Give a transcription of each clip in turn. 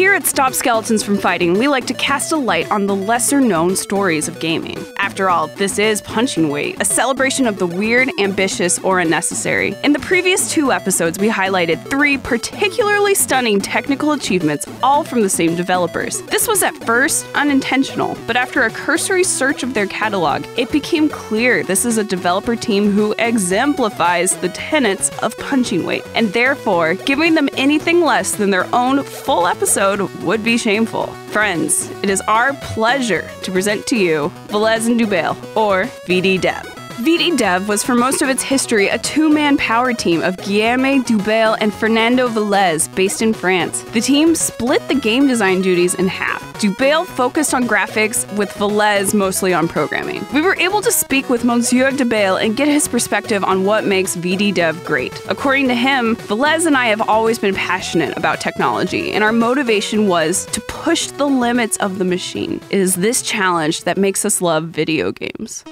Here at Stop Skeletons from Fighting, we like to cast a light on the lesser-known stories of gaming. After all, this is Punching Weight, a celebration of the weird, ambitious, or unnecessary. In the previous 2 episodes, we highlighted 3 particularly stunning technical achievements, all from the same developers. This was at first unintentional, but after a cursory search of their catalog, it became clear this is a developer team who exemplifies the tenets of Punching Weight, and therefore, giving them anything less than their own full episode would be shameful. Friends, it is our pleasure to present to you Velez Dubail, or VDDev. VDDev was for most of its history a 2-man power team of Guillaume Dubail and Fernando Velez, based in France. The team split the game design duties in half. Dubail focused on graphics, with Velez mostly on programming. We were able to speak with Monsieur Dubail and get his perspective on what makes VDDev great. According to him, Velez and I have always been passionate about technology, and our motivation was to push the limits of the machine. It is this challenge that makes us love video games.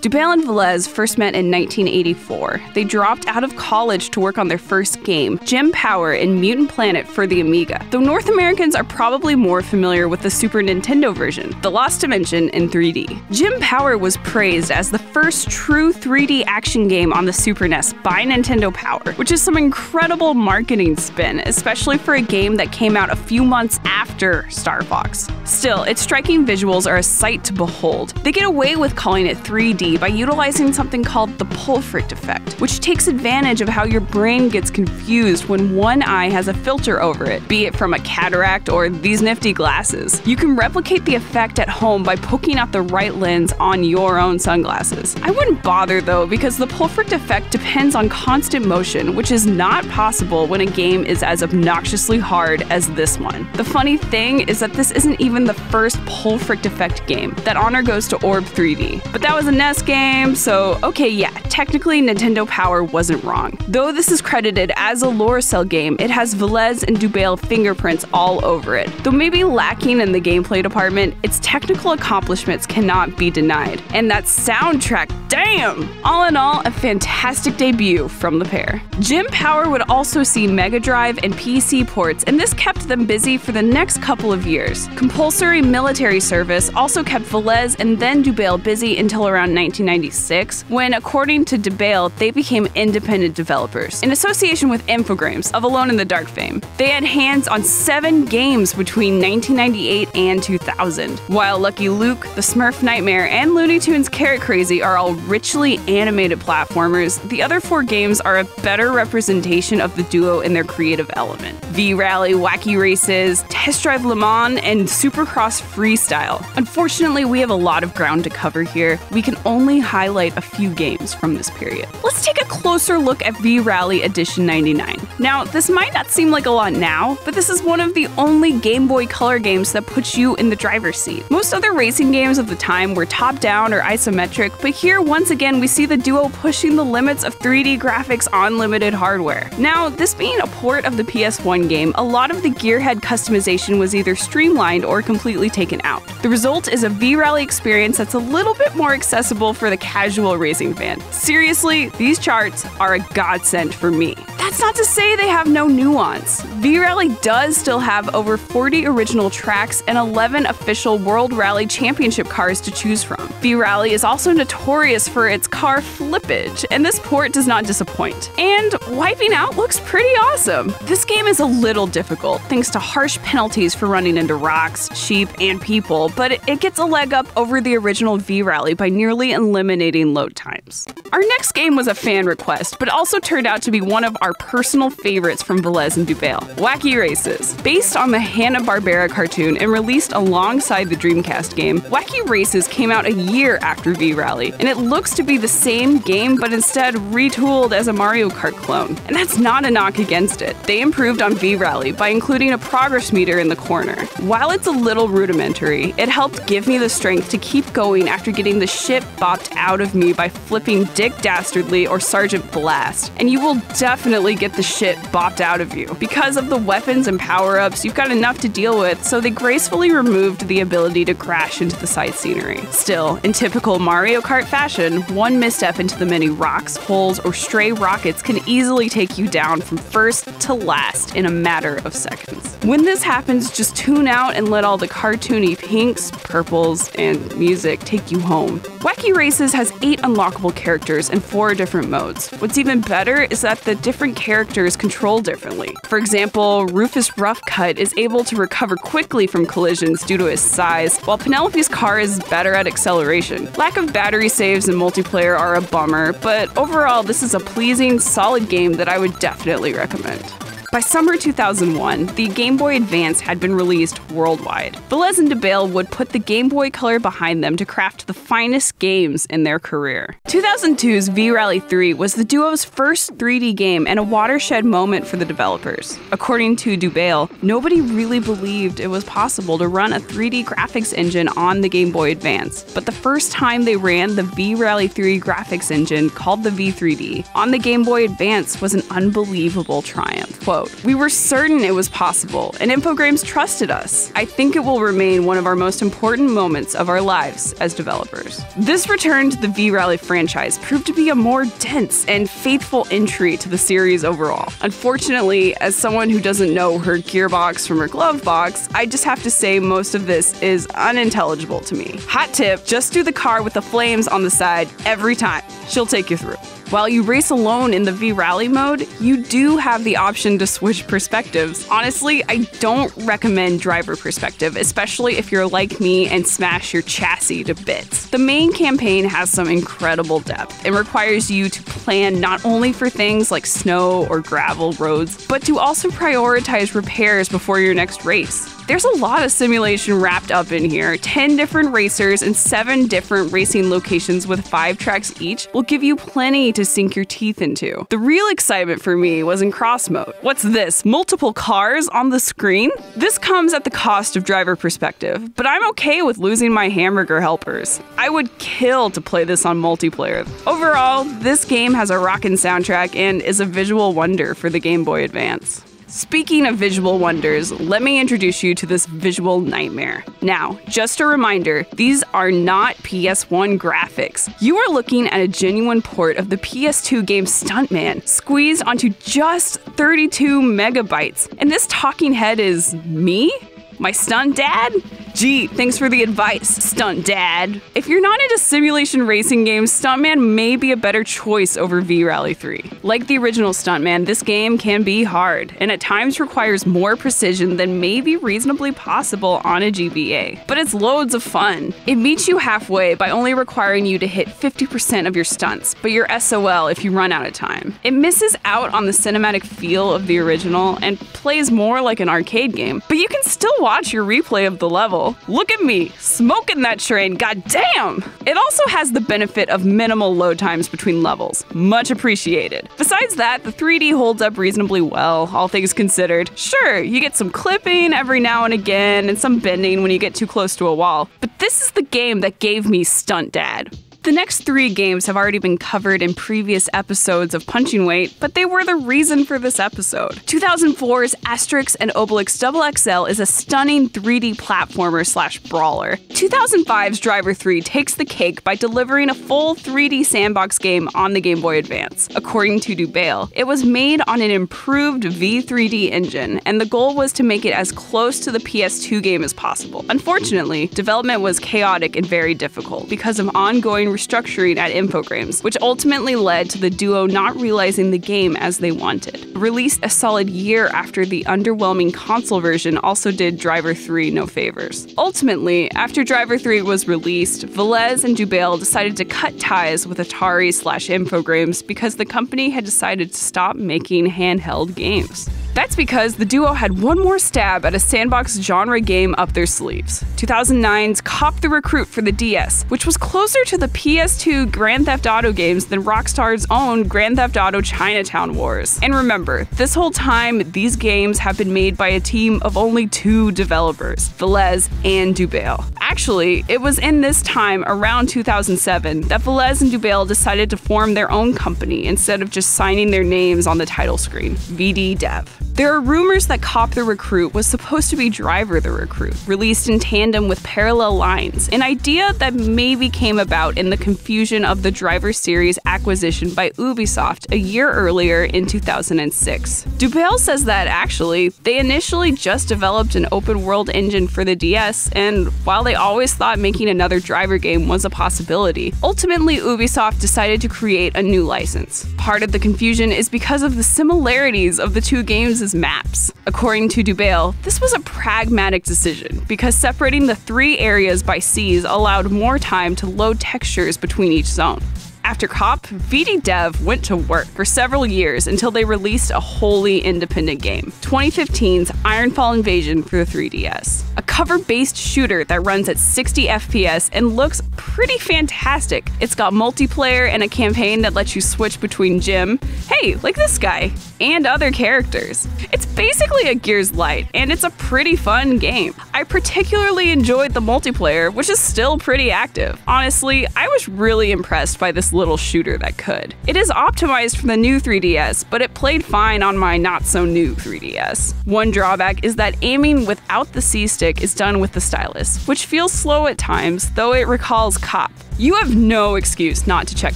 Dubail and Velez first met in 1984. They dropped out of college to work on their first game, Gem Power in Mutant Planet for the Amiga, though North Americans are probably more familiar with the Super Nintendo version, The Lost Dimension in 3D. Gem Power was praised as the first true 3D action game on the Super NES by Nintendo Power, which is some incredible marketing spin, especially for a game that came out a few months after Star Fox. Still, its striking visuals are a sight to behold. They get away with calling it 3D by utilizing something called the Pulfricht effect, which takes advantage of how your brain gets confused when one eye has a filter over it, be it from a cataract or these nifty glasses. You can replicate the effect at home by poking out the right lens on your own sunglasses. I wouldn't bother though, because the Pulfricht effect depends on constant motion, which is not possible when a game is as obnoxiously hard as this one. The funny thing is that this isn't even the first Pulfricht effect game. That honor goes to Orb 3D. But that was a NES game, so okay, yeah, technically Nintendo Power wasn't wrong. Though this is credited as a Lore Cell game, it has Velez and Dubail fingerprints all over it. Though maybe lacking in the gameplay department, its technical accomplishments cannot be denied. And that soundtrack, damn! All in all, a fantastic debut from the pair. Gem Power would also see Mega Drive and PC ports, and this kept them busy for the next couple of years. Compulsory military service also kept Velez and then Dubail busy until around 1996, when, according to Dubail, they became independent developers. In association with Infogrames, of Alone in the Dark fame, they had hands on 7 games between 1998 and 2000. While Lucky Luke, The Smurf Nightmare, and Looney Tunes Carrot Crazy are all richly animated platformers, the other 4 games are a better representation of the duo in their creative element. V-Rally, Wacky Races, Test Drive Le Mans, and Supercross Freestyle. Unfortunately, we have a lot of ground to cover here. We can only highlight a few games from this period. Let's take a closer look at V-Rally Edition 99. Now, this might not seem like a lot now, but this is one of the only Game Boy Color games that puts you in the driver's seat. Most other racing games of the time were top-down or isometric, but here, once again, we see the duo pushing the limits of 3D graphics on limited hardware. Now, this being a port of the PS1 game, a lot of the gearhead customization was either streamlined or completely taken out. The result is a V-Rally experience that's a little bit more accessible for the casual racing fan. Seriously, these charts are a godsend for me. That's not to say they have no nuance. V-Rally does still have over 40 original tracks and 11 official World Rally Championship cars to choose from. V-Rally is also notorious for its car flippage, and this port does not disappoint. And wiping out looks pretty awesome. This game is a little difficult, thanks to harsh penalties for running into rocks, sheep, and people, but it gets a leg up over the original V-Rally by nearly eliminating load times. Our next game was a fan request, but also turned out to be one of our personal favorites from Velez and Dubail, Wacky Races. Based on the Hanna-Barbera cartoon and released alongside the Dreamcast game, Wacky Races came out a year after V-Rally, and it looks to be the same game but instead retooled as a Mario Kart clone. And that's not a knock against it. They improved on V-Rally by including a progress meter in the corner. While it's a little rudimentary, it helped give me the strength to keep going after getting the shit bopped out of me by flipping Dick Dastardly or Sergeant blast, and you will definitely get the shit bopped out of you. Because of the weapons and power-ups, you've got enough to deal with, so they gracefully removed the ability to crash into the side scenery. Still, in typical Mario Kart fashion, one misstep into the many rocks, holes, or stray rockets can easily take you down from first to last in a matter of seconds. When this happens, just tune out and let all the cartoony pinks, purples, and music take you home. Wacky Races has 8 unlockable characters and 4 different modes. What's even better is that the different characters control differently. For example, Rufus Roughcut is able to recover quickly from collisions due to his size, while Penelope's car is better at acceleration. Lack of battery saves in multiplayer are a bummer, but overall this is a pleasing, solid game that I would definitely recommend. By summer 2001, the Game Boy Advance had been released worldwide. Velez and Dubail would put the Game Boy Color behind them to craft the finest games in their career. 2002's V-Rally 3 was the duo's first 3D game and a watershed moment for the developers. According to Dubail, nobody really believed it was possible to run a 3D graphics engine on the Game Boy Advance, but the first time they ran the V-Rally 3 graphics engine, called the V3D, on the Game Boy Advance was an unbelievable triumph. Quote, "We were certain it was possible, and Infogrames trusted us. I think it will remain one of our most important moments of our lives as developers." This return to the V-Rally franchise proved to be a more dense and faithful entry to the series overall. Unfortunately, as someone who doesn't know her gearbox from her glove box, I just have to say most of this is unintelligible to me. Hot tip, just do the car with the flames on the side every time. She'll take you through. While you race alone in the V-Rally mode, you do have the option to switch perspectives. Honestly, I don't recommend driver perspective, especially if you're like me and smash your chassis to bits. The main campaign has some incredible depth and requires you to plan not only for things like snow or gravel roads, but to also prioritize repairs before your next race. There's a lot of simulation wrapped up in here. 10 different racers and 7 different racing locations with 5 tracks each will give you plenty to sink your teeth into. The real excitement for me was in cross mode. What's this? Multiple cars on the screen? This comes at the cost of driver perspective, but I'm okay with losing my hamburger helpers. I would kill to play this on multiplayer. Overall, this game has a rockin' soundtrack and is a visual wonder for the Game Boy Advance. Speaking of visual wonders, let me introduce you to this visual nightmare. Now, just a reminder, these are not PS1 graphics. You are looking at a genuine port of the PS2 game Stuntman, squeezed onto just 32 megabytes. And this talking head is me? My stunt dad? Gee, thanks for the advice, stunt dad. If you're not into simulation racing games, Stuntman may be a better choice over V-Rally 3. Like the original Stuntman, this game can be hard, and at times requires more precision than may be reasonably possible on a GBA. But it's loads of fun. It meets you halfway by only requiring you to hit 50% of your stunts, but you're SOL if you run out of time. It misses out on the cinematic feel of the original and plays more like an arcade game, but you can still watch your replay of the level. Look at me, smoking that train, goddamn! It also has the benefit of minimal load times between levels. Much appreciated. Besides that, the 3D holds up reasonably well, all things considered. Sure, you get some clipping every now and again, and some bending when you get too close to a wall, but this is the game that gave me Stunt Dad. The next 3 games have already been covered in previous episodes of Punching Weight, but they were the reason for this episode. 2004's Asterix and Obelix XXL is a stunning 3D platformer/brawler. 2005's Driver 3 takes the cake by delivering a full 3D sandbox game on the Game Boy Advance. According to Dubail, it was made on an improved V3D engine, and the goal was to make it as close to the PS2 game as possible. Unfortunately, development was chaotic and very difficult because of ongoing restructuring at Infogrames, which ultimately led to the duo not realizing the game as they wanted. Released a solid year after the underwhelming console version also did Driver 3 no favors. Ultimately, after Driver 3 was released, Velez and Dubail decided to cut ties with Atari/Infogrames because the company had decided to stop making handheld games. That's because the duo had one more stab at a sandbox genre game up their sleeves. 2009's Cop the Recruit for the DS, which was closer to the PS2 Grand Theft Auto games than Rockstar's own Grand Theft Auto Chinatown Wars. And remember, this whole time, these games have been made by a team of only 2 developers, Velez and Dubail. Actually, it was in this time, around 2007, that Velez and Dubail decided to form their own company instead of just signing their names on the title screen, VDDev. There are rumors that Cop the Recruit was supposed to be Driver the Recruit, released in tandem with Parallel Lines, an idea that maybe came about in the confusion of the Driver series acquisition by Ubisoft a year earlier in 2006. Dubail says that actually, they initially just developed an open-world engine for the DS, and while they always thought making another Driver game was a possibility, ultimately Ubisoft decided to create a new license. Part of the confusion is because of the similarities of the 2 games' maps. According to Dubail, this was a pragmatic decision because separating the 3 areas by seas allowed more time to load textures between each zone. After Cop, VDDev went to work for several years until they released a wholly independent game, 2015's Ironfall Invasion for the 3DS. A cover-based shooter that runs at 60 FPS and looks pretty fantastic. It's got multiplayer and a campaign that lets you switch between Jim, hey, like this guy, and other characters. It's basically a Gears Lite, and it's a pretty fun game. I particularly enjoyed the multiplayer, which is still pretty active. Honestly, I was really impressed by this little shooter that could. It is optimized for the new 3DS, but it played fine on my not-so-new 3DS. One drawback is that aiming without the C-stick is done with the stylus, which feels slow at times, though it recalls Cop. You have no excuse not to check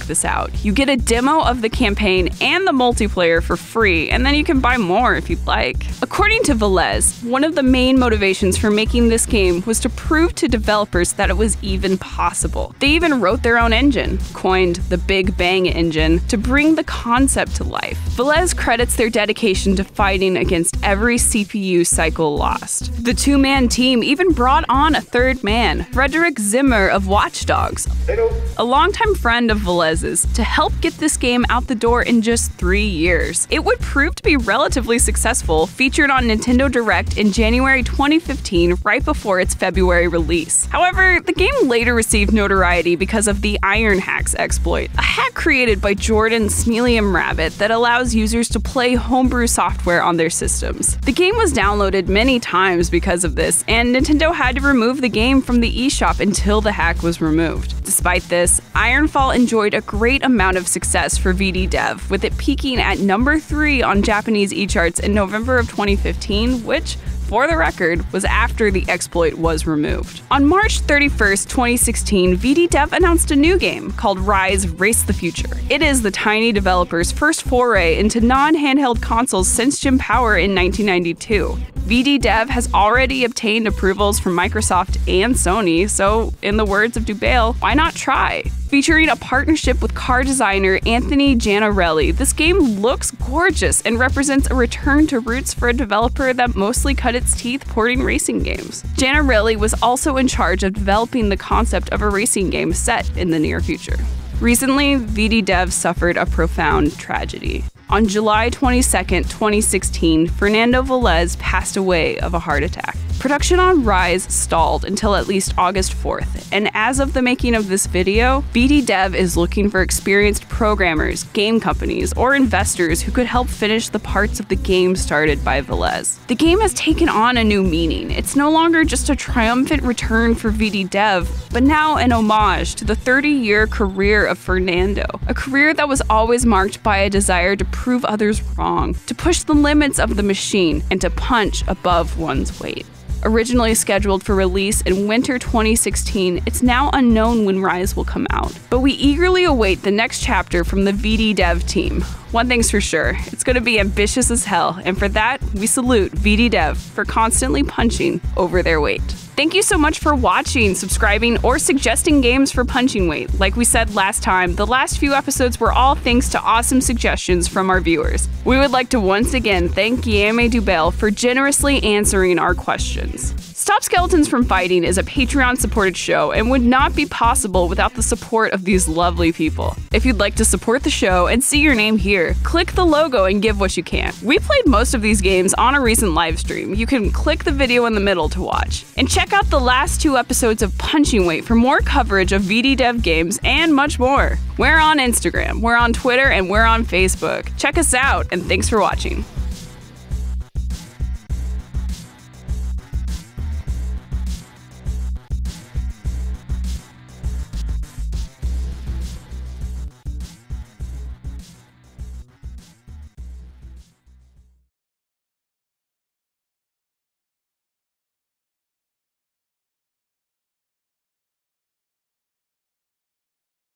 this out. You get a demo of the campaign and the multiplayer for free, and then you can buy more if you'd like. According to Velez, one of the main motivations for making this game was to prove to developers that it was even possible. They even wrote their own engine, coined the Big Bang engine, to bring the concept to life. Velez credits their dedication to fighting against every CPU cycle lost. The 2-man team even brought on a 3rd man, Frederick Zimmer of Watch Dogs, a longtime friend of Velez's, to help get this game out the door in just 3 years. It would prove to be relatively successful, featured on Nintendo Direct in January 2015, right before its February release. However, the game later received notoriety because of the Iron Hacks exploit, a hack created by Jordan Sneelium Rabbit that allows users to play homebrew software on their systems. The game was downloaded many times because of this, and Nintendo had to remove the game from the eShop until the hack was removed. Despite this, Ironfall enjoyed a great amount of success for VDDev, with it peaking at number 3 on Japanese eCharts in November of 2015, which, for the record, was after the exploit was removed. On March 31st, 2016, VDDev announced a new game called Rise Race the Future. It is the tiny developer's first foray into non-handheld consoles since Jim Power in 1992. VDDev has already obtained approvals from Microsoft and Sony, so in the words of Dubail, why not try? Featuring a partnership with car designer Anthony Gianarelli, this game looks gorgeous and represents a return to roots for a developer that mostly cut its teeth porting racing games. Gianarelli was also in charge of developing the concept of a racing game set in the near future. Recently, VDDev suffered a profound tragedy. On July 22, 2016, Fernando Velez passed away of a heart attack. Production on Rise stalled until at least August 4th, and as of the making of this video, VDDev is looking for experienced programmers, game companies, or investors who could help finish the parts of the game started by Velez. The game has taken on a new meaning. It's no longer just a triumphant return for VDDev, but now an homage to the 30-year career of Fernando, a career that was always marked by a desire to prove others wrong, to push the limits of the machine, and to punch above one's weight. Originally scheduled for release in winter 2016, it's now unknown when Rise will come out. But we eagerly await the next chapter from the VDDev team. One thing's for sure, it's going to be ambitious as hell, and for that, we salute VDDev for constantly punching over their weight. Thank you so much for watching, subscribing, or suggesting games for punching weight. Like we said last time, the last few episodes were all thanks to awesome suggestions from our viewers. We would like to once again thank Guillaume Dubail for generously answering our questions. Stop Skeletons from Fighting is a Patreon-supported show and would not be possible without the support of these lovely people. If you'd like to support the show and see your name here, click the logo and give what you can. We played most of these games on a recent live stream. You can click the video in the middle to watch. And check out the last 2 episodes of Punching Weight for more coverage of VDDev games and much more. We're on Instagram, we're on Twitter, and we're on Facebook. Check us out, and thanks for watching.